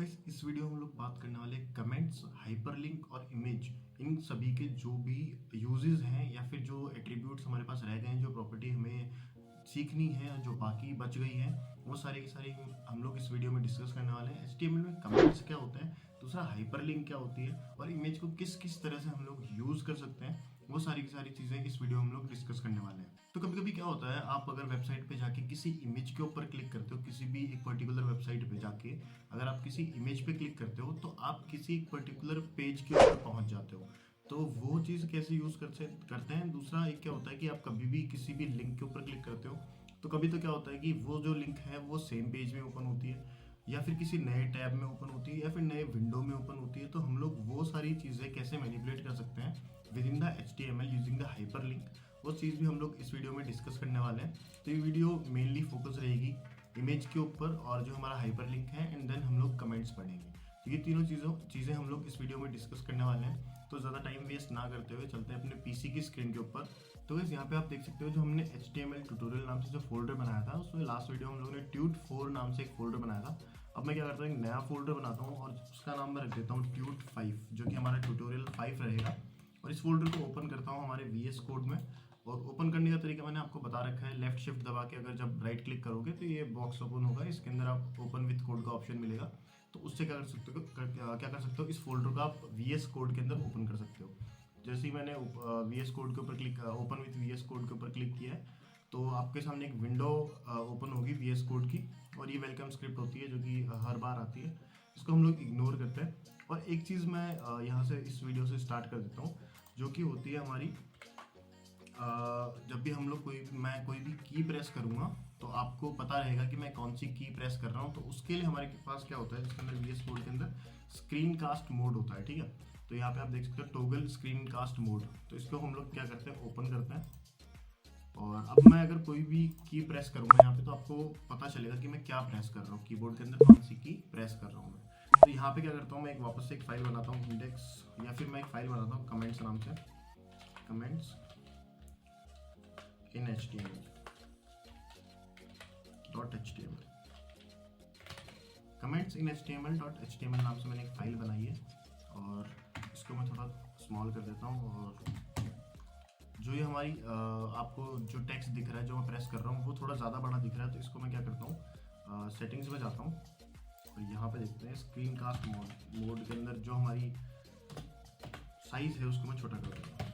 Guys इस video में हम लोग बात करने वाले कमेंट्स, हाइपरलिंक और इमेज, इन सभी के जो भी यूजेस हैं या फिर जो एट्रीब्यूट्स हमारे पास रह गए हैं, जो प्रॉपर्टी हमें सीखनी है, जो बाकी बच गई है, वो सारी की सारी हम लोग इस वीडियो में डिस्कस करने वाले हैं। HTML में कमेंट्स क्या होता है, दूसरा हाइपरलिंक क्या होती है और इमेज को किस किस तरह से हम लोग यूज कर सकते हैं, वो सारी की सारी चीजें इस वीडियो में हम लोग डिस्कस करने वाले हैं। तो कभी कभी क्या होता है, आप अगर वेबसाइट पे जाके किसी इमेज के ऊपर क्लिक करते हो, किसी भी एक पर्टिकुलर वेबसाइट पे जाके अगर आप किसी इमेज पे क्लिक करते हो तो आप किसी पर्टिकुलर पेज के ऊपर पहुंच जाते हो। तो वो चीज़ कैसे यूज़ करते हैं। दूसरा एक क्या होता है कि आप कभी भी किसी भी लिंक के ऊपर क्लिक करते हो तो कभी तो क्या होता है कि वो जो लिंक है वो सेम पेज में ओपन होती है या फिर किसी नए टैब में ओपन होती है या फिर नए विंडो में ओपन होती है। तो हम लोग वो सारी चीज़ें कैसे मैनिपुलेट कर सकते हैं with in the HTML using the hyperlink, वो चीज़ भी हम लोग इस वीडियो में डिस्कस करने वाले हैं। तो ये वीडियो मेनली फोकस रहेगी इमेज के ऊपर और जो हमारा हाइपरलिंक है, एंड देन हम लोग कमेंट्स पढ़ेंगे। तो ये तीनों चीज़ें हम लोग इस वीडियो में डिस्कस करने वाले हैं। तो ज़्यादा टाइम वेस्ट ना करते हुए चलते हैं अपने PC की स्क्रीन के ऊपर। तो गाइस यहाँ पे आप देख सकते हो जो हमने HTML ट्यूटोरियल नाम से जो फोल्डर बनाया था, उसमें लास्ट वीडियो हम लोगों ने Tut4 नाम से एक फोल्डर बनाया था। अब मैं क्या करता हूँ, एक नया फोल्डर बनाता हूँ और उसका नाम मैं रख देता हूँ Tut5, जो कि हमारा ट्यूटोरियल 5 रहेगा। और इस फोल्डर को ओपन करता हूँ हमारे VS कोड में। और ओपन करने का तरीका मैंने आपको बता रखा है, लेफ्ट शिफ्ट दबा के अगर जब राइट क्लिक करोगे तो ये बॉक्स ओपन होगा, इसके अंदर आप ओपन विथ कोड का ऑप्शन मिलेगा। तो उससे क्या कर सकते हो, इस फोल्डर को आप VS कोड के अंदर ओपन कर सकते हो। जैसे ही मैंने VS कोड के ऊपर click open with VS code के ऊपर क्लिक किया है तो आपके सामने एक विंडो ओपन होगी VS कोड की, और ये वेलकम स्क्रिप्ट होती है जो कि हर बार आती है, इसको हम लोग इग्नोर करते हैं। और एक चीज़ मैं यहाँ से इस वीडियो से स्टार्ट कर देता हूँ, जो कि होती है हमारी जब भी हम लोग मैं कोई भी की प्रेस करूँगा तो आपको पता रहेगा कि मैं कौन सी की प्रेस कर रहा हूँ। तो उसके लिए हमारे पास क्या होता है, जिसके अंदर VS कोड के अंदर स्क्रीन कास्ट मोड होता है, ठीक है। तो यहाँ पे आप देख सकते हो टॉगल स्क्रीन कास्ट मोड। तो इसको हम लोग क्या करते हैं, ओपन करते हैं। और अब मैं अगर कोई भी की प्रेस करूँगा यहाँ पे तो आपको पता चलेगा कि मैं क्या प्रेस कर रहा हूँ, कीबोर्ड के अंदर कौन सी की प्रेस कर रहा हूँ मैं। तो यहाँ पे क्या करता हूँ, मैं एक वापस से एक फाइल बनाता हूँ इंडेक्स, या फिर मैं एक फाइल बनाता हूँ कमेंट्स नाम से, comments in HTML .html, comments in HTML नाम से मैंने एक फाइल बनाई है। और इसको मैं थोड़ा स्मॉल कर देता हूँ। और जो ये हमारी आपको जो टेक्स्ट दिख रहा है जो मैं प्रेस कर रहा हूँ वो थोड़ा ज़्यादा बड़ा दिख रहा है, तो इसको मैं क्या करता हूँ, सेटिंग्स में जाता हूँ और यहाँ पे देखते हैं स्क्रीन कास्ट मोड के अंदर जो हमारी साइज़ है उसको मैं छोटा कर देता हूँ।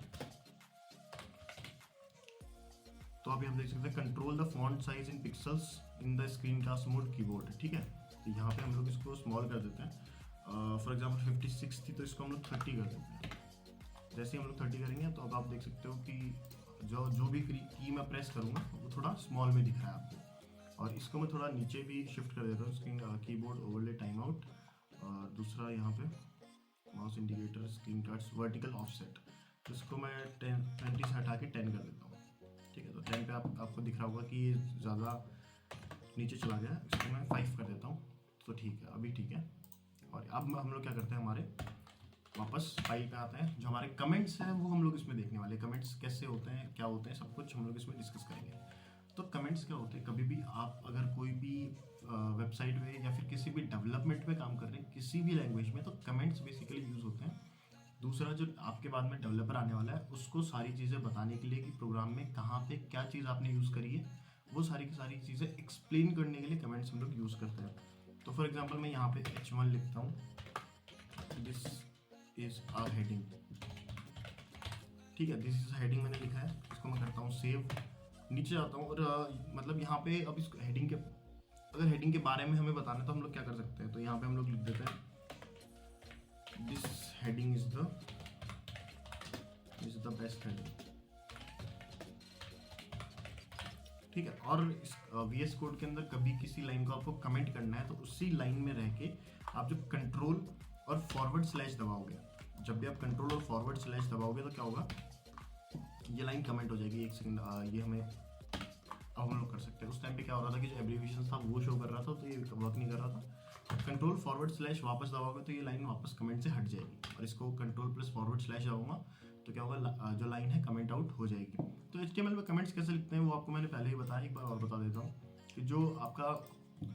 तो अभी हम देख सकते हैं control the font size in pixels in the screen cast mode keyboard, ठीक है। तो यहाँ पे हम लोग इसको स्मॉल कर देते हैं। फॉर एग्जांपल 56 थी तो इसको हम लोग 30 कर देते हैं। जैसे ही हम लोग 30 करेंगे तो अब आप देख सकते हो कि जो भी की मैं प्रेस करूँगा वो थोड़ा स्मॉल में दिख रहा है आपको। और इसको मैं थोड़ा नीचे भी शिफ्ट कर देता हूँ, screen keyboard overlay time out. और दूसरा यहाँ पे mouse indicator screen cards vertical offset, तो इसको मैं 20 से हटा के 10 कर देता हूँ, ठीक है। तो 10 पे आपको दिख रहा होगा कि ये ज़्यादा नीचे चला गया, इसको मैं 5 कर देता हूँ। तो ठीक है, अभी ठीक है। और अब हम लोग क्या करते हैं, हमारे वापस फाइल पे आते हैं। जो हमारे कमेंट्स हैं वो हम लोग इसमें देखने वाले, कमेंट्स कैसे होते हैं, क्या होते हैं, सब कुछ हम लोग इसमें डिस्कस करेंगे। तो कमेंट्स क्या होते हैं, कभी भी आप अगर कोई भी वेबसाइट में या फिर किसी भी डेवलपमेंट में काम कर रहे हैं किसी भी लैंग्वेज में, तो कमेंट्स बेसिकली यूज़ होते हैं। दूसरा, जो आपके बाद में डेवलपर आने वाला है उसको सारी चीज़ें बताने के लिए कि प्रोग्राम में कहाँ पे क्या चीज़ आपने यूज़ करी है, वो सारी की सारी चीज़ें एक्सप्लेन करने के लिए कमेंट्स हम लोग यूज़ करते हैं। तो फॉर एग्जांपल मैं यहाँ पे H1 लिखता हूँ, दिस इज अ हेडिंग, ठीक है। दिस इज हेडिंग मैंने लिखा है, इसको मैं करता हूँ सेव, नीचे जाता हूँ और मतलब यहाँ पे अब इसको हेडिंग के, अगर हेडिंग के बारे में हमें बताना है तो हम लोग क्या कर सकते हैं, तो यहाँ पे हम लोग लिख देते हैं this heading is the best heading, ठीक है। और इस VS कोड के अंदर कभी किसी लाइन को आपको कमेंट करना है तो उसी लाइन में रह के आप जब कंट्रोल और फॉरवर्ड स्लैश दबाओगे, जब भी आप कंट्रोल और फॉरवर्ड स्लैश दबाओगे तो क्या होगा, ये लाइन कमेंट हो जाएगी। एक सेकंड, ये हमें अब हम लोग कर सकते हैं। उस टाइम पे क्या हो रहा था कि जो एब्रीविएशन था वो शो कर रहा था, तो ये वर्क नहीं कर रहा था। कंट्रोल फॉरवर्ड स्लैश वापस दबाओगे तो ये लाइन वापस कमेंट से हट जाएगी, और इसको कंट्रोल प्लस फॉरवर्ड स्लैश दबाऊंगा तो क्या होगा, जो लाइन है कमेंट आउट हो जाएगी। तो HTML में कमेंट्स कैसे लिखते हैं वो आपको मैंने पहले ही बताया, एक बार और बता देता हूँ कि जो आपका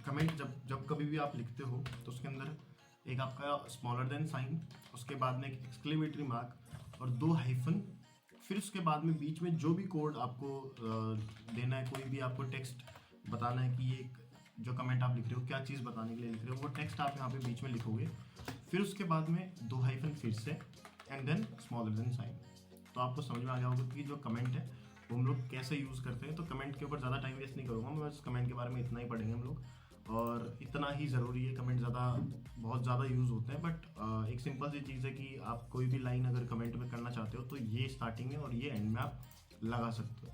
कमेंट जब कभी भी आप लिखते हो तो उसके अंदर एक आपका स्मॉलर देन साइन, उसके बाद में एक एक्सक्लेमेटरी मार्क और 2 हाइफन, फिर उसके बाद में बीच में जो भी कोड आपको देना है, कोई भी आपको टेक्स्ट बताना है कि ये जो कमेंट आप लिख रहे हो क्या चीज़ बताने के लिए लिख रहे हो, वो टेक्स्ट आप यहाँ पे बीच में लिखोगे। फिर उसके बाद में 2 हाइफन फिर से and then smaller than sign. तो आपको समझ में आ गया होगा कि जो कमेंट है वो हम लोग कैसे यूज़ करते हैं। तो कमेंट के ऊपर ज़्यादा टाइम वेस्ट नहीं करूँगा मैं, बस कमेंट के बारे में इतना ही पढ़ेंगे हम लोग, और इतना ही ज़रूरी है। कमेंट बहुत ज़्यादा यूज़ होते हैं, बट एक सिंपल सी चीज़ है कि आप कोई भी लाइन अगर कमेंट में करना चाहते हो तो ये स्टार्टिंग में और ये एंड में आप लगा सकते हो।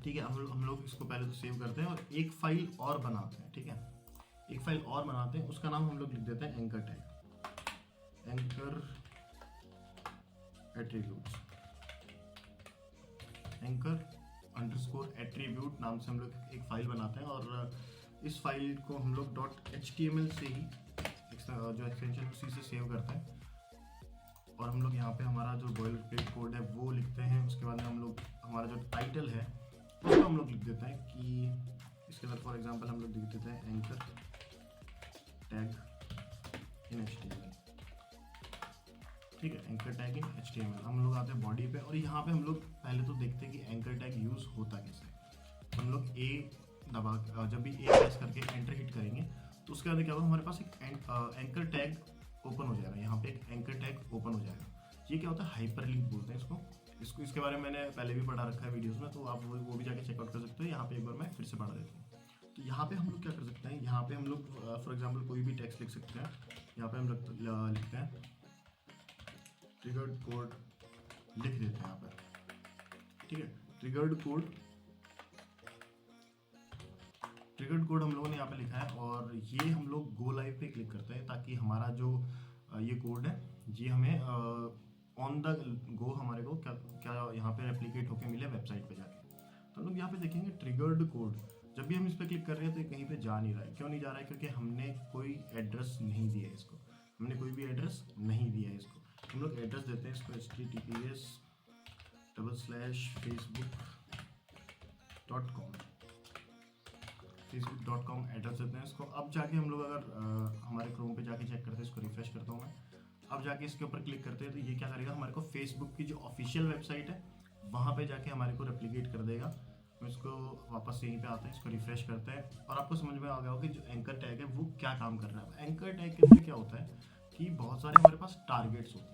ठीक है, हम लोग इसको पहले तो सेव करते हैं और एक फाइल और बनाते हैं। ठीक है, एक फाइल और बनाते हैं, उसका नाम हम लोग लिख देते हैं anchor tag, anchor attributes, anchor underscore attribute नाम से हम लोग एक फाइल बनाते हैं। और इस फाइल को हम लोग .html से ही जो एक्सटेंशन उसी से सेव करते हैं। और हम लोग यहाँ पे हमारा जो बॉयलरप्लेट कोड है वो लिखते हैं। उसके बाद में हम लोग हमारा जो टाइटल है उसको हम लोग लिख देते हैं कि इसके अंदर फॉर एग्जांपल हम लोग लिख देते हैं एंकर टैग इन HTML। ठीक है, एंकर टैग इन HTML। हम लोग आते हैं बॉडी पे और यहाँ पे हम लोग पहले तो देखते हैं कि एंकर टैग यूज़ होता कैसे। हम लोग ए दबा, जब भी ए प्रेस करके एंटर हिट करेंगे तो उसके बाद क्या होगा, हमारे पास एक एंकर टैग ओपन हो जाएगा। यहाँ पे एक एंकर टैग ओपन हो जाएगा। ये क्या होता है, हाइपरलिंक बोलते हैं इसको इसके बारे में मैंने पहले भी पढ़ा रखा है वीडियोस में, तो आप वो भी जाके चेकआउट कर सकते हो। यहाँ पे एक बार मैं फिर से पढ़ा देता हूँ। तो यहाँ पे हम लोग क्या कर सकते हैं, यहाँ पे हम लोग फॉर एग्जाम्पल कोई भी टेक्स्ट लिख सकते हैं। यहाँ पे हम लिखते हैं ट्रिगर्ड कोड, लिख देते हैं यहाँ पर। ठीक है, ट्रिगर्ड कोड हम लोगों ने यहाँ पे लिखा है और ये हम लोग गो लाइव पे क्लिक करते हैं ताकि हमारा जो ये कोड है ये हमें ऑन द गो हमारे को क्या यहाँ पे रेप्लिकेट होके मिले वेबसाइट पे जाके। तो हम लोग यहाँ पे देखेंगे ट्रिगर्ड कोड, जब भी हम इस पर क्लिक कर रहे हैं तो ये कहीं पे जा नहीं रहा है। क्यों नहीं जा रहा है, क्योंकि हमने कोई एड्रेस नहीं दिया है इसको, हमने कोई भी एड्रेस नहीं दिया है इसको। हम लोग एड्रेस देते हैं इसको https:/facebook.com एड्रेस देते हैं इसको। अब जाके हम लोग अगर हमारे क्रोम पे जाके चेक करते हैं, इसको रिफ्रेश करता हूँ मैं, अब जाके इसके ऊपर क्लिक करते हैं तो ये क्या करेगा, हमारे को फेसबुक की जो ऑफिशियल वेबसाइट है वहाँ पे जाके हमारे को रेप्लिकेट कर देगा। हम इसको वापस यहीं पे आते हैं, इसको रिफ्रेश करते हैं और आपको समझ में आ गया होगा कि जो एंकर टैग है वो क्या काम कर रहा है। एंकर टैग के अंदर क्या होता है कि बहुत सारे हमारे पास टारगेट्स होते हैं।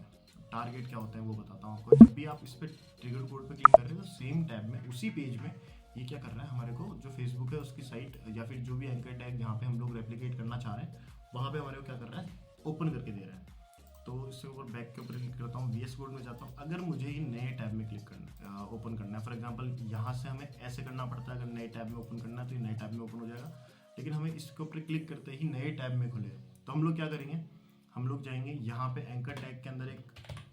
टारगेट क्या होता है वो बताता हूँ आपको। जब भी आप इस पर ट्रिगर कोड पे क्लिक कर रहे हैं तो सेम टैब में उसी पेज में ये क्या कर रहा है, हमारे को जो फेसबुक है उसकी साइट या फिर जो भी एंकर टैग जहाँ पे हम लोग रेप्लिकेट करना चाह रहे हैं वहाँ पे हमारे को क्या कर रहा है, ओपन करके दे रहा है। तो इसके ऊपर बैक के ऊपर क्लिक करता हूँ, VS कोड में जाता हूँ। अगर मुझे ही नए टैब में क्लिक करना ओपन करना है, फॉर एग्जांपल यहाँ से हमें ऐसे करना पड़ता है, अगर नए टैब में ओपन करना है तो ये नए टैब में ओपन हो जाएगा। लेकिन हमें इसके ऊपर क्लिक करते ही नए टैब में खुले तो हम लोग क्या करेंगे, हम लोग जाएंगे यहाँ पे एंकर टैग के अंदर एक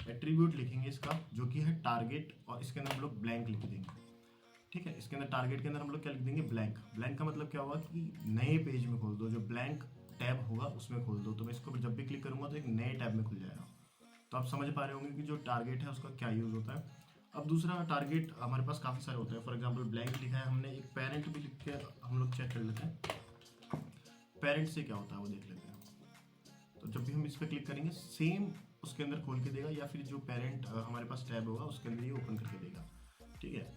एट्रीब्यूट लिखेंगे इसका जो कि है टारगेट, और इसके अंदर हम लोग ब्लैंक लिख देंगे। ठीक है, इसके अंदर टारगेट के अंदर हम लोग क्या लिख देंगे, ब्लैंक। ब्लैंक का मतलब क्या होगा कि नए पेज में खोल दो, जो ब्लैंक टैब होगा उसमें खोल दो। तो मैं इसको जब भी क्लिक करूंगा तो एक नए टैब में खुल जाएगा। तो आप समझ पा रहे होंगे कि जो टारगेट है उसका क्या यूज़ होता है। अब दूसरा टारगेट हमारे पास काफ़ी सारे होते हैं। फॉर एग्जांपल ब्लैंक लिखा है हमने, एक पेरेंट भी लिख के हम लोग चेक कर लेते हैं पेरेंट से क्या होता है वो देख लेते हैं। तो जब भी हम इस पर क्लिक करेंगे सेम उसके अंदर खोल के देगा, या फिर जो पेरेंट हमारे पास टैब होगा उसके अंदर ये ओपन करके देगा। ठीक है,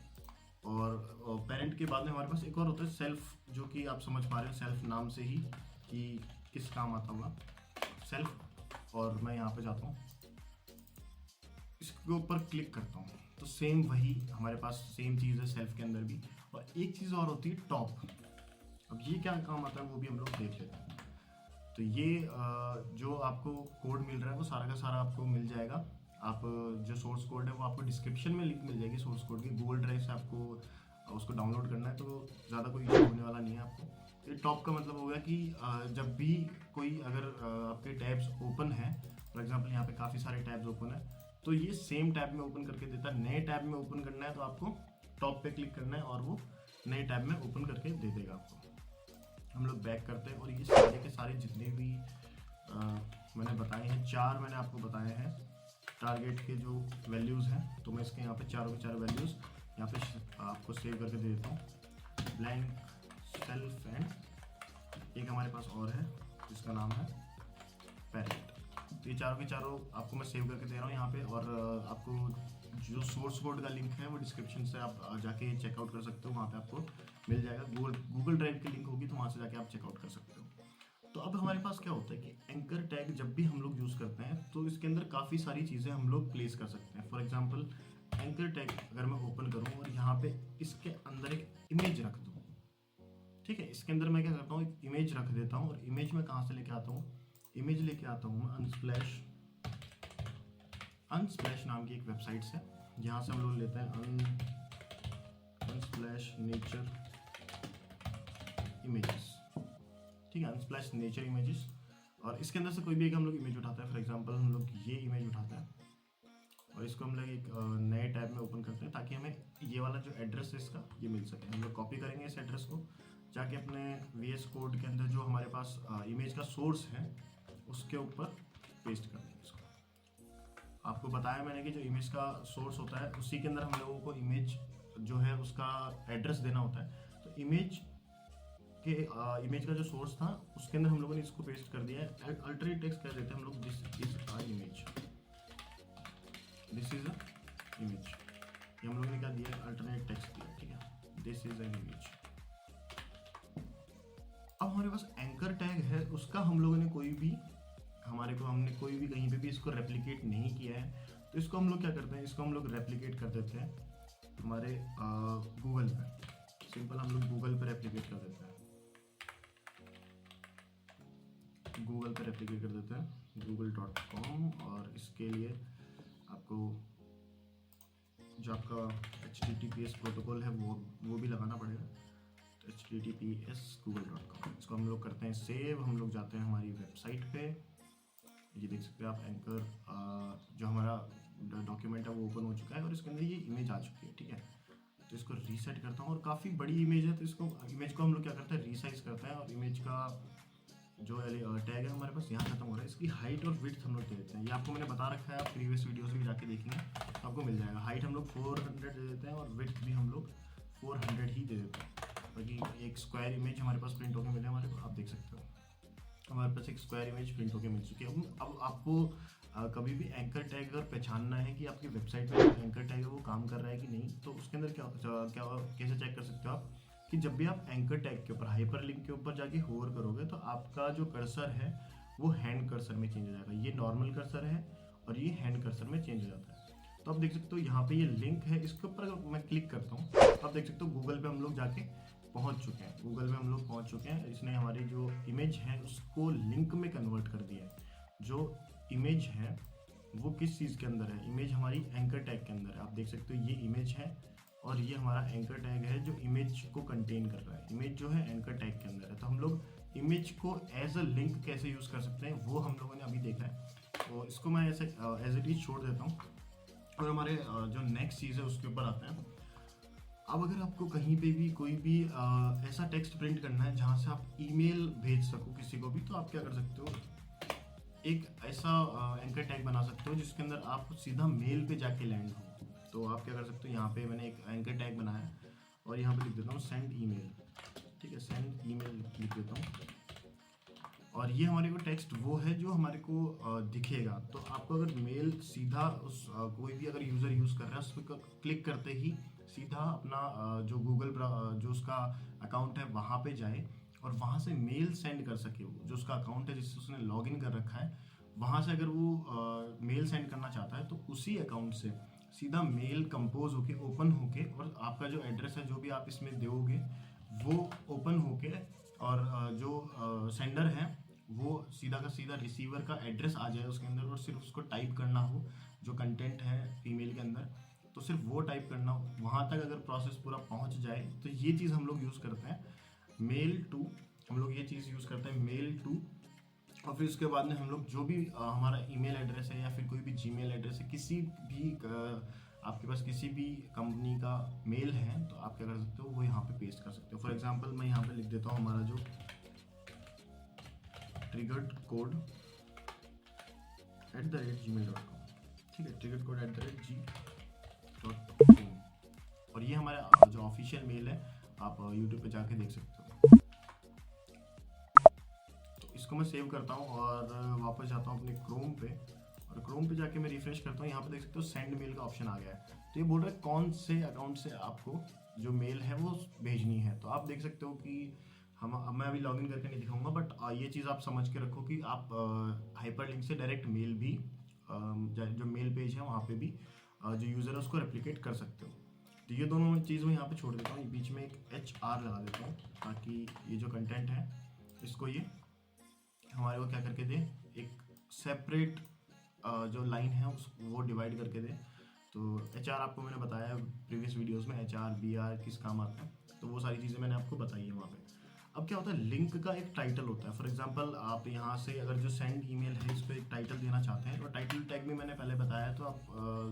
और पेरेंट के बाद में हमारे पास एक और होता है सेल्फ, जो कि आप समझ पा रहे हो सेल्फ नाम से ही कि किस काम आता होगा सेल्फ। और मैं यहाँ पे जाता हूँ, इसके ऊपर क्लिक करता हूँ तो सेम वही हमारे पास सेम चीज़ है सेल्फ के अंदर भी। और एक चीज़ और होती है टॉप। अब ये क्या काम आता है वो भी हम लोग देख लेते हैं। तो ये जो आपको कोड मिल रहा है वो सारा का सारा आपको मिल जाएगा। आप जो सोर्स कोड है वो आपको डिस्क्रिप्शन में लिंक मिल जाएगी सोर्स कोड की। गूगल ड्राइव से आपको उसको डाउनलोड करना है, तो ज़्यादा कोई इशू होने वाला नहीं है आपको। तो टॉप का मतलब हो गया कि जब भी कोई अगर आपके टैब्स ओपन है, फॉर एग्जांपल यहाँ पे काफ़ी सारे टैब्स ओपन है, तो ये सेम टैब में ओपन करके देता है। नए टैब में ओपन करना है तो आपको टॉप पे क्लिक करना है और वो नए टैब में ओपन करके दे देगा आपको। हम लोग बैक करते हैं और ये सारे के सारे जितने भी मैंने बताए हैं, 4 मैंने आपको बताए हैं टारगेट के जो वैल्यूज़ हैं, तो मैं इसके यहाँ पे चारों के 4 वैल्यूज़ यहाँ पे आपको सेव करके दे देता हूँ। ब्लैंक, सेल्फ एंड एक हमारे पास और है जिसका नाम है तो ये चारों के चारों आपको मैं सेव करके दे रहा हूँ यहाँ पे, और आपको जो सोर्स कोड का लिंक है वो डिस्क्रिप्शन से आप जाके चेकआउट कर सकते हो, वहाँ पे आपको मिल जाएगा। गूगल ड्राइव की लिंक होगी तो वहाँ से जाके आप चेकआउट कर सकते हो। तो अब हमारे पास क्या होता है कि एंकर टैग जब भी हम लोग यूज़ करते हैं तो इसके अंदर काफ़ी सारी चीज़ें हम लोग प्लेस कर सकते हैं। फॉर एग्जांपल एंकर टैग अगर मैं ओपन करूं और यहाँ पे इसके अंदर एक इमेज रख दूं, ठीक है, इसके अंदर मैं क्या करता हूँ, एक इमेज रख देता हूँ। और इमेज में कहाँ से लेके आता हूँ, इमेज लेके आता हूँ मैं अनस्प्लैश नाम की एक वेबसाइट से। यहाँ से हम लोग लेते हैं अनस्प्लैश नेचर इमेजेस, ठीक है, अनस्प्लैश नेचर इमेजेस। और इसके अंदर से कोई भी एक हम लोग इमेज उठाते हैं। फॉर एग्जांपल हम लोग ये इमेज उठाते हैं और इसको हम लोग एक नए टैब में ओपन करते हैं ताकि हमें ये वाला जो एड्रेस है इसका ये मिल सके। हम लोग कॉपी करेंगे इस एड्रेस को, जाके अपने VS कोड के अंदर जो हमारे पास इमेज का सोर्स है उसके ऊपर पेस्ट कर देंगे इसको। आपको बताया मैंने कि जो इमेज का सोर्स होता है उसी के अंदर हम लोगों को इमेज जो है उसका एड्रेस देना होता है। तो इमेज का जो सोर्स था उसके अंदर हम लोगों ने इसको पेस्ट कर दिया है। अल्टरनेट टेक्स्ट कह देते हैं हम लोग, दिस इज अ इमेज, ये हम लोगों ने क्या दिया, अल्टरनेट टेक्स्ट दिया, ठीक है, दिस इज एन इमेज। अब हमारे पास एंकर टैग है, उसका हम लोगों ने हमने कोई भी कहीं पे भी इसको रेप्लिकेट नहीं किया है। तो इसको हम लोग क्या करते हैं, इसको हम लोग रेप्लिकेट कर देते हैं हमारे गूगल पे। सिंपल हम लोग गूगल पे रेप्लिकेट कर देते हैं, google.com। और इसके लिए आपको जो आपका HTTPS प्रोटोकॉल है वो भी लगाना पड़ेगा। तो HTTPS google.com, इसको हम लोग करते हैं सेव। हम लोग जाते हैं हमारी वेबसाइट पे, ये देख सकते हैं आप, एंकर जो हमारा डॉक्यूमेंट है वो ओपन हो चुका है और इसके अंदर ये इमेज आ चुकी है, ठीक है। तो इसको रीसेट करता हूँ, और काफ़ी बड़ी इमेज है तो इसको इमेज को हम लोग क्या करते हैं, रीसाइज करते हैं। और इमेज का जो टैग है हमारे पास यहाँ खत्म हो रहा है, इसकी हाइट और विड्थ हम लोग दे देते हैं। ये आपको मैंने बता रखा है, आप प्रीवियस वीडियोस भी जाके देखेंगे तो आपको मिल जाएगा। हाइट हम लोग 400 दे देते हैं और विड्थ भी हम लोग 400 ही दे देते हैं, ताकि एक स्क्वायर इमेज हमारे पास प्रिंट होकर मिले हमारे को। आप देख सकते हो हमारे पास एक स्क्वायर इमेज प्रिंट होकर मिल चुकी है। अब आपको कभी भी एंकर टैग अगर पहचानना है कि आपकी वेबसाइट में एंकर टैग है वो काम कर रहा है कि नहीं, तो उसके अंदर कैसे चेक कर सकते हो आप, कि जब भी आप एंकर टैग के ऊपर हाइपर लिंक के ऊपर जाके होवर करोगे तो आपका जो कर्सर है वो हैंड कर्सर में चेंज हो जाएगा। ये नॉर्मल कर्सर है और ये हैंड कर्सर में चेंज हो जाता है। तो आप देख सकते हो यहाँ पे ये लिंक है, इसके ऊपर अगर मैं क्लिक करता हूँ तो आप देख सकते हो गूगल पे हम लोग जाके पहुँच चुके हैं। इसने हमारी जो इमेज है उसको लिंक में कन्वर्ट कर दिया है। जो इमेज है वो किस चीज़ के अंदर है, इमेज हमारी एंकर टैग के अंदर है। आप देख सकते हो ये इमेज है और ये हमारा एंकर टैग है जो इमेज को कंटेन कर रहा है। इमेज जो है एंकर टैग के अंदर है। तो हम लोग इमेज को एज अ लिंक कैसे यूज़ कर सकते हैं वो हम लोगों ने अभी देखा है। तो इसको मैं ऐसे एज इट इज छोड़ देता हूँ और हमारे जो नेक्स्ट चीज़ है उसके ऊपर आते हैं। अब अगर आपको कहीं पे भी कोई भी ऐसा टेक्स्ट प्रिंट करना है जहाँ से आप ईमेल भेज सको किसी को भी, तो आप क्या कर सकते हो, एक ऐसा एंकर टैग बना सकते हो जिसके अंदर आप सीधा मेल पे जाके लैंड हो। तो आप क्या कर सकते हो, यहाँ पे मैंने एक एंकर टैग बनाया और यहाँ पे लिख देता हूँ सेंड ईमेल, ठीक है, सेंड ईमेल लिख देता हूँ। और ये हमारे को टेक्स्ट वो है जो हमारे को दिखेगा। तो आपको अगर मेल सीधा उस कोई भी अगर यूज़र यूज़ कर रहा है उस पर क्लिक करते ही सीधा अपना जो गूगल जो उसका अकाउंट है वहाँ पे जाए और वहाँ से मेल सेंड कर सके। वो जो उसका अकाउंट है जिससे उसने लॉगिन कर रखा है वहाँ से अगर वो मेल सेंड करना चाहता है तो उसी अकाउंट से सीधा मेल कंपोज होके ओपन होके, और आपका जो एड्रेस है जो भी आप इसमें दोगे वो ओपन होके, और जो सेंडर है वो सीधा का सीधा रिसीवर का एड्रेस आ जाए उसके अंदर, और सिर्फ उसको टाइप करना हो जो कंटेंट है ईमेल के अंदर, तो सिर्फ वो टाइप करना हो। वहाँ तक अगर प्रोसेस पूरा पहुँच जाए तो ये चीज़ हम लोग यूज़ करते हैं मेल टू, हम लोग ये चीज़ यूज़ करते हैं मेल टू। और फिर उसके बाद में हम लोग जो भी हमारा ईमेल एड्रेस है या फिर कोई भी जीमेल एड्रेस है, किसी भी आपके पास किसी भी कंपनी का मेल है तो आप क्या कर सकते हो, वो यहाँ पे पेस्ट कर सकते हो। फॉर एग्जांपल मैं यहाँ पे लिख देता हूँ हमारा जो ट्रिगर्ड कोड @gmail.com, ठीक है, ट्रिगर्ड कोड @g.com। और ये हमारा जो ऑफिशियल मेल है आप यूट्यूब पे जाके देख सकते हो। इसको मैं सेव करता हूँ और वापस जाता हूँ अपने क्रोम पे। क्रोम पे जाके मैं रिफ्रेश करता हूँ, यहाँ पे देख सकते हो सेंड मेल का ऑप्शन आ गया है। तो ये बोल रहा है कौन से अकाउंट से आपको जो मेल है वो भेजनी है। तो आप देख सकते हो कि मैं अभी लॉगिन करके नहीं दिखाऊंगा, बट ये चीज़ आप समझ के रखो कि आप हाइपरलिंक से डायरेक्ट मेल भी जो मेल पेज है वहाँ पे भी जो यूज़र है उसको रेप्लिकेट कर सकते हो। तो ये दोनों चीज़ मैं यहाँ पे छोड़ देता हूँ, बीच में एक HR लगा देता हूँ ताकि ये जो कंटेंट है इसको ये हमारे को क्या करके दे, एक सेपरेट जो लाइन है उस वो डिवाइड करके दे। तो HR आपको मैंने बताया प्रीवियस वीडियोस में HR BR किस काम आता है, तो वो सारी चीज़ें मैंने आपको बताई है वहाँ पे। अब क्या होता है, लिंक का एक टाइटल होता है। फॉर एग्जांपल आप यहाँ से अगर जो सेंड ईमेल है इसको एक टाइटल देना चाहते हैं, और टाइटल टैग भी मैंने पहले बताया, तो आप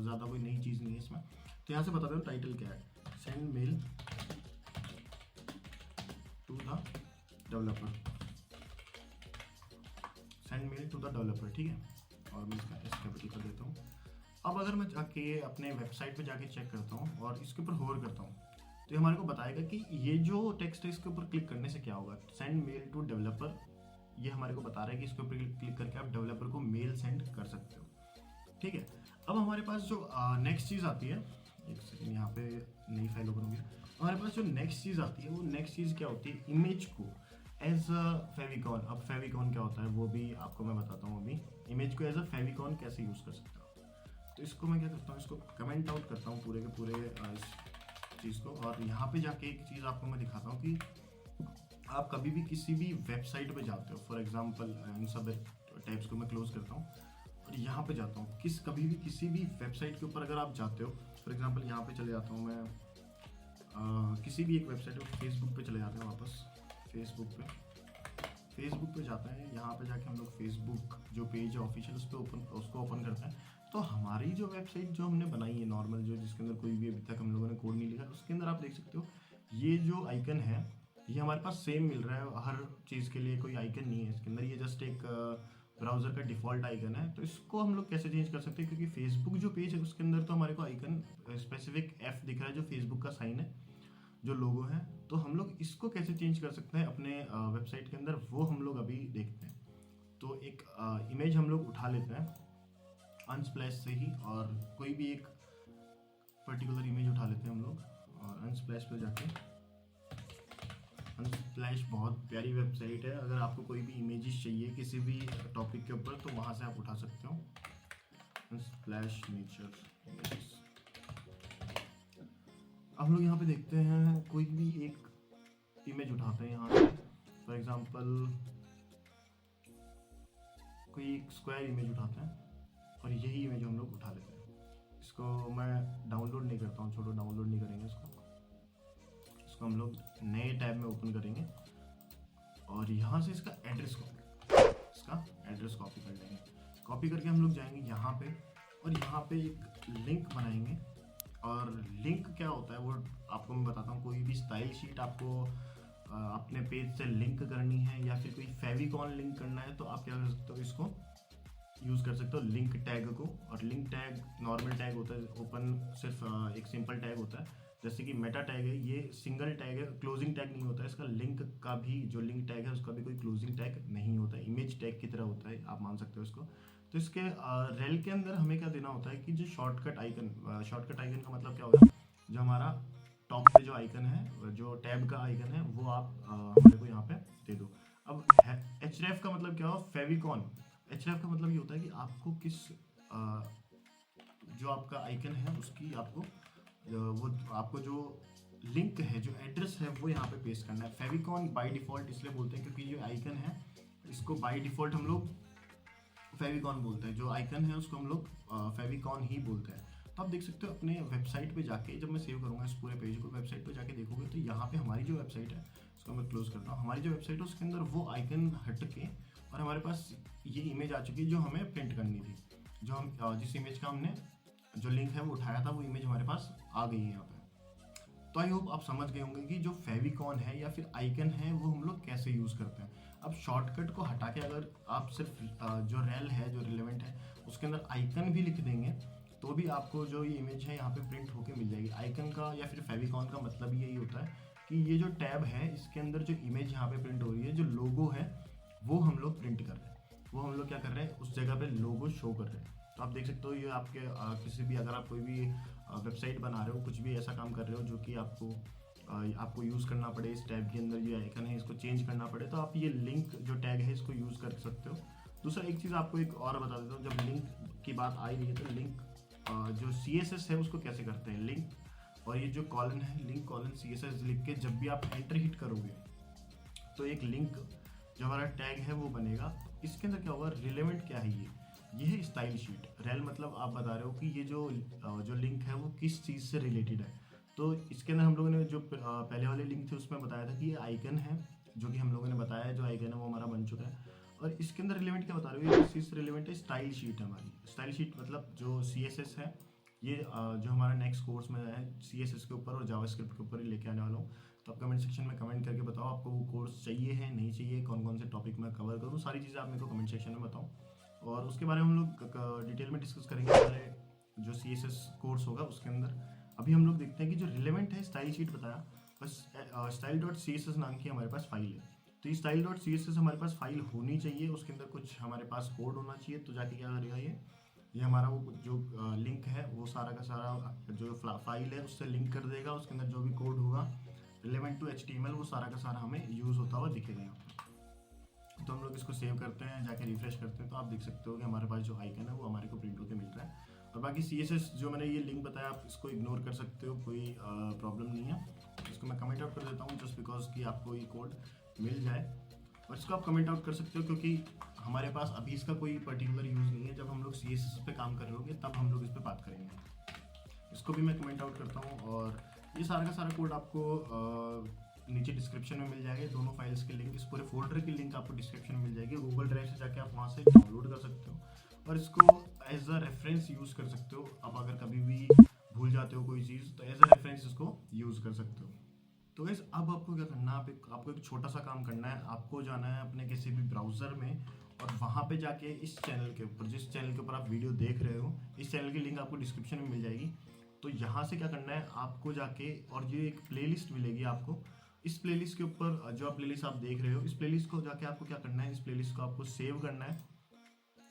ज़्यादा कोई नई चीज़ नहीं है इसमें। तो यहाँ से बता दो टाइटल क्या है, send mail to the developer, send mail to the developer, ठीक है। और मैं इसका एस कैपिटल कर देता हूँ। अब अगर मैं जाके अपने वेबसाइट पे जाके चेक करता हूँ और इसके ऊपर होवर करता हूँ, तो ये हमारे को बताएगा कि ये जो टेक्स्ट है इसके ऊपर क्लिक करने से क्या होगा, सेंड मेल टू डेवलपर। ये हमारे को बता रहा है कि इसके ऊपर क्लिक करके आप डेवलपर को मेल सेंड कर सकते हो, ठीक है। अब हमारे पास जो नेक्स्ट चीज़ आती है, एक सेकेंड यहाँ पे नई फाइल ओपन होगी। हमारे पास जो नेक्स्ट चीज़ आती है वो नेक्स्ट चीज़ क्या होती है, इमेज को एज अ फेविकॉन। अब फेविकॉन क्या होता है वो भी आपको मैं बताता हूँ अभी। इमेज को एज अ फेविकॉन कैसे यूज़ कर सकते हो, तो इसको मैं क्या करता हूँ, इसको कमेंट आउट करता हूँ पूरे के पूरे इस चीज़ को, और यहाँ पे जाके एक चीज़ आपको मैं दिखाता हूँ कि आप कभी भी किसी भी वेबसाइट पे जाते हो, फॉर एग्जांपल इन सब टैब्स को मैं क्लोज करता हूँ और यहाँ पे जाता हूँ, कभी भी किसी भी वेबसाइट के ऊपर अगर आप जाते हो, फॉर एग्जांपल यहाँ पे चले जाता हूँ मैं किसी भी एक वेबसाइट पे, फेसबुक पे चले जाते हैं वापस, फेसबुक पे जाते हैं। यहाँ पे जाके हम लोग फेसबुक जो पेज है ऑफिशियल उसको ओपन करते हैं। तो हमारी जो वेबसाइट जो हमने बनाई है नॉर्मल, जो जिसके अंदर कोई भी अभी तक हम लोगों ने कोड नहीं लिखा, उसके अंदर आप देख सकते हो ये जो आइकन है ये हमारे पास सेम मिल रहा है हर चीज़ के लिए, कोई आइकन नहीं है इसके अंदर, ये जस्ट एक ब्राउज़र का डिफ़ॉल्ट आइकन है। तो इसको हम लोग कैसे चेंज कर सकते हैं, क्योंकि फेसबुक जो पेज है उसके अंदर तो हमारे को आइकन स्पेसिफिक F दिख रहा है जो फेसबुक का साइन है, जो लोगो है। तो हम लोग इसको कैसे चेंज कर सकते हैं अपने वेबसाइट के अंदर, वो हम लोग अभी देखते हैं। तो एक इमेज हम लोग उठा लेते हैं अनस्प्लैश से ही, और कोई भी एक पर्टिकुलर इमेज उठा लेते हैं हम लोग, और अनस्प्लैश पे जाके, अनस्प्लैश बहुत प्यारी वेबसाइट है। अगर आपको कोई भी इमेजेस चाहिए किसी भी टॉपिक के ऊपर तो वहाँ से आप उठा सकते हो, अनस्प्लैश नेचर इमेजेस। हम लोग यहाँ पे देखते हैं कोई भी एक इमेज उठाते हैं यहाँ से, फॉर एग्जांपल कोई एक स्क्वायर इमेज उठाते हैं और यही इमेज हम लोग उठा लेते हैं। इसको मैं डाउनलोड नहीं करता हूँ, छोड़ो डाउनलोड नहीं करेंगे इसको हम लोग नए टैब में ओपन करेंगे और यहाँ से इसका एड्रेस कॉपी कर लेंगे। कॉपी करके हम लोग जाएंगे यहाँ पे और यहाँ पे एक लिंक बनाएंगे। और लिंक क्या होता है वो आपको मैं बताता हूँ। कोई भी स्टाइल शीट आपको अपने पेज से लिंक करनी है या फिर कोई फेविकॉन लिंक करना है, तो आप क्या कर सकते हो, इसको यूज़ कर सकते हो लिंक टैग को। और लिंक टैग नॉर्मल टैग होता है, ओपन सिर्फ एक सिंपल टैग होता है, जैसे कि मेटा टैग है, ये सिंगल टैग है, क्लोजिंग टैग नहीं होता है इसका। लिंक का भी जो लिंक टैग है उसका भी कोई क्लोजिंग टैग नहीं होता है, इमेज टैग की तरह होता है, आप मान सकते हो इसको। तो इसके रेल के अंदर हमें क्या देना होता है कि जो शॉर्टकट आइकन का मतलब क्या होगा, जो हमारा टॉप पे जो आइकन है, जो टैब का आइकन है, वो आप हमारे को यहाँ पे दे दो। अब href का मतलब क्या हो, फेविकॉन। href का मतलब ये होता है कि आपको किस जो आपका आइकन है उसकी आपको जो लिंक है, जो एड्रेस है, वो यहाँ पे पेस्ट करना है। फेविकॉन बाय डिफ़ॉल्ट इसलिए बोलते हैं क्योंकि जो आइकन है इसको बाय डिफ़ॉल्ट हम लोग फेविकॉन बोलते हैं, जो आइकन है उसको हम लोग फेविकॉन ही बोलते हैं। तो आप देख सकते हो अपने वेबसाइट पे जाके, जब मैं सेव करूँगा इस पूरे पेज को, वेबसाइट पे जाके देखोगे तो यहाँ पे हमारी जो वेबसाइट है, उसको मैं क्लोज करता हूँ, हमारी जो वेबसाइट है उसके अंदर वो आइकन हट के और हमारे पास ये इमेज आ चुकी है जो हमें प्रिंट करनी थी। जो हम जिस इमेज का हमने जो लिंक है वो उठाया था, वो इमेज हमारे पास आ गई है यहाँ पे। तो आई होप आप समझ गए होंगे कि जो फेविकॉन है या फिर आइकन है वो हम लोग कैसे यूज़ करते हैं। अब शॉर्टकट को हटा के अगर आप सिर्फ जो रेल है, जो रिलेवेंट है, उसके अंदर आइकन भी लिख देंगे तो भी आपको जो ये इमेज है यहाँ पे प्रिंट होके मिल जाएगी। आइकन का या फिर फेविकॉन का मतलब यही होता है कि ये जो टैब है इसके अंदर जो इमेज यहाँ पे प्रिंट हो रही है, जो लोगो है, वो हम लोग प्रिंट कर रहे हैं, वो हम लोग क्या कर रहे हैं, उस जगह पे लोगो शो कर रहे हैं। तो आप देख सकते हो ये आपके किसी भी, अगर आप कोई भी वेबसाइट बना रहे हो, कुछ भी ऐसा काम कर रहे हो जो कि आपको यूज़ करना पड़े, इस टैब के अंदर जो आइकन है इसको चेंज करना पड़े, तो आप ये लिंक जो टैग है इसको यूज़ कर सकते हो। दूसरा एक चीज़ आपको एक और बता देता हूँ, जब लिंक की बात आई रही है तो लिंक जो CSS है उसको कैसे करते हैं। लिंक और ये जो कॉलन है, लिंक कॉलन CSS लिख के जब भी आप एंटर हिट करोगे तो एक लिंक जो हमारा टैग है वो बनेगा। इसके अंदर क्या होगा, रिलेवेंट क्या है, ये है स्टाइल शीट। रेल मतलब आप बता रहे हो कि ये जो लिंक है वो किस चीज़ से रिलेटेड है। तो इसके अंदर हम लोगों ने जो पहले वाले लिंक थे उसमें बताया था कि ये आइकन है, जो कि हम लोगों ने बताया जो आइकन है वो हमारा बन चुका है। और इसके अंदर रिलेवेंट क्या बता रहे हो, ये किस चीज़ से रिलेवेंट है, स्टाइल शीट है हमारी। स्टाइल शीट मतलब जो CSS है, ये जो हमारा नेक्स्ट कोर्स में है CSS के ऊपर और जावास्क्रिप्ट के ऊपर ही लेके आने वाला हूँ। तो आप कमेंट सेक्शन में कमेंट करके बताओ आपको वो कोर्स चाहिए है, नहीं चाहिए, कौन कौन से टॉपिक मैं कवर करूँ, सारी चीज़ें आप मेरे को कमेंट सेक्शन में बताओ। और उसके बारे में हम लोग डिटेल में डिस्कस करेंगे हमारे जो CSS कोर्स होगा उसके अंदर। अभी हम लोग देखते हैं कि जो रिलेवेंट है, स्टाइल शीट बताया, बस style.css नाम की हमारे पास फाइल है। तो ये style.css हमारे पास फाइल होनी चाहिए, उसके अंदर कुछ हमारे पास कोड होना चाहिए। तो जाके क्या करेगा, ये हमारा वो जो लिंक है वो सारा का सारा जो फाइल है उससे लिंक कर देगा। उसके अंदर जो भी कोड होगा रिलेवेंट टू HTML वो सारा का सारा हमें यूज़ होता हुआ दिखेगा यहाँ पर। तो हम लोग इसको सेव करते हैं, जाके रिफ्रेश करते हैं, तो आप देख सकते हो कि हमारे पास जो आइकन है वो हमारे को प्रिंट होकर मिल रहा है। और बाकी CSS जो मैंने ये लिंक बताया आप इसको इग्नोर कर सकते हो, कोई प्रॉब्लम नहीं है। इसको मैं कमेंट आउट कर देता हूँ जस्ट बिकॉज कि आपको ये कोड मिल जाए। और इसको आप कमेंट आउट कर सकते हो क्योंकि हमारे पास अभी इसका कोई पर्टिकुलर यूज़ नहीं है। जब हम लोग CSS पे काम कर रहे होंगे तब हम लोग इस पर बात करेंगे। इसको भी मैं कमेंट आउट करता हूँ और ये सारा का सारा कोड आपको नीचे डिस्क्रिप्शन में मिल जाएगा। दोनों फाइल्स के लिंक, इस पूरे फोल्डर की लिंक आपको डिस्क्रिप्शन में मिल जाएगी। गूगल ड्राइव से जाके आप वहाँ से डाउनलोड कर सकते हो और इसको एज अ रेफरेंस यूज़ कर सकते हो। अब अगर कभी भी भूल जाते हो कोई चीज़ तो एज अ रेफरेंस इसको यूज़ कर सकते हो। तो गाइस अब आपको क्या करना है, आपको एक छोटा सा काम करना है। आपको जाना है अपने किसी भी ब्राउज़र में और वहाँ पे जाके इस चैनल के ऊपर, जिस चैनल के ऊपर आप वीडियो देख रहे हो, इस चैनल की लिंक आपको डिस्क्रिप्शन में मिल जाएगी। तो यहाँ से क्या करना है, आपको जाके और ये एक प्लेलिस्ट मिलेगी आपको। इस प्लेलिस्ट के ऊपर जो आप प्लेलिस्ट आप देख रहे हो, इस प्लेलिस्ट को जाके आपको क्या करना है, इस प्लेलिस्ट को आपको सेव करना है।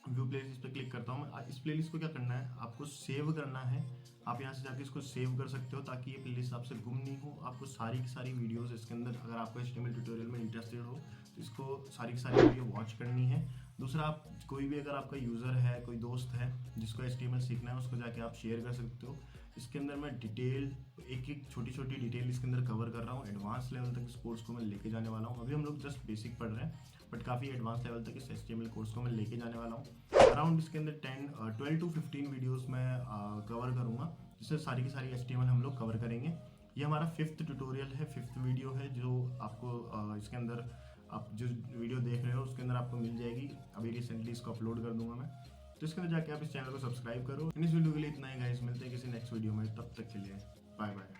व्यू प्लेलिस्ट पे क्लिक करता हूँ मैं। इस प्लेलिस्ट को क्या करना है, आपको सेव करना है। आप यहाँ से जाके इसको सेव कर सकते हो ताकि ये प्लेलिस्ट आपसे गुम नहीं हो। आपको सारी की सारी वीडियोस इसके अंदर, अगर आपको HTML ट्यूटोरियल में इंटरेस्टेड हो तो इसको सारी की सारी वीडियो वॉच करनी है। दूसरा, आप कोई भी अगर आपका यूज़र है, कोई दोस्त है जिसको HTML सीखना है, उसको जाके आप शेयर कर सकते हो। इसके अंदर मैं डिटेल एक छोटी छोटी डिटेल इसके अंदर कवर कर रहा हूँ। एडवांस लेवल तक इस कोर्स को मैं लेके जाने वाला हूँ। अभी हम लोग जस्ट बेसिक पढ़ रहे हैं बट काफ़ी एडवांस लेवल तक इस HTML कोर्स को मैं लेके जाने वाला हूँ। अराउंड इसके अंदर 12 to 15 वीडियोस मैं कवर करूँगा, जिससे सारी की सारी HTML हम लोग कवर करेंगे। ये हमारा 5th ट्यूटोरियल है, 5th वीडियो है जो आपको इसके अंदर आप जो वीडियो देख रहे हो उसके अंदर आपको मिल जाएगी। अभी रिसेंटली इसको अपलोड कर दूंगा मैं, तो इसके अंदर जाके आप इस चैनल को सब्सक्राइब करो। इस वीडियो के लिए इतना ही गाइस, मिलते हैं किसी नेक्स्ट वीडियो में, तब तक के लिए बाय बाय।